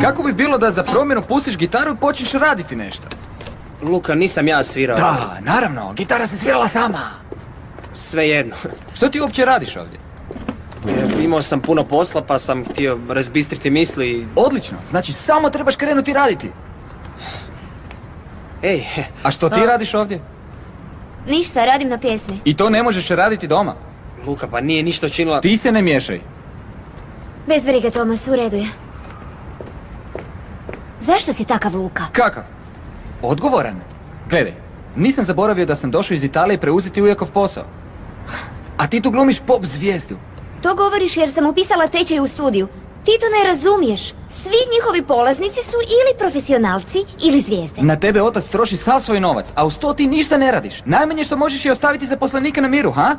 Kako bi bilo da za promjenu pustiš gitaru i počneš raditi nešto? Luka, nisam ja svirao. Da, naravno, gitara se svirala sama. Svejedno. Što ti uopće radiš ovdje? Imao sam puno posla pa sam htio razbistriti misli. Odlično, znači samo trebaš krenuti raditi. Ej. A što ti radiš ovdje? Ništa, radim na pjesmi. I to ne možeš raditi doma? Luka, pa nije ništa učinila. Ti se ne miješaj. Bez brige, Tomas, u redu je. Zašto si takav, Luka? Kakav? Odgovoran. Gledaj, nisam zaboravio da sam došao iz Italije preuzeti Ujakov posao. A ti tu glumiš pop zvijezdu. To govoriš jer sam upisala tečaj u studiju. Ti to ne razumiješ. Svi njihovi polaznici su ili profesionalci ili zvijezde. Na tebe otac troši sav svoj novac, a uz to ti ništa ne radiš. Najmanje što možeš je ostaviti zaposlenika na miru, ha?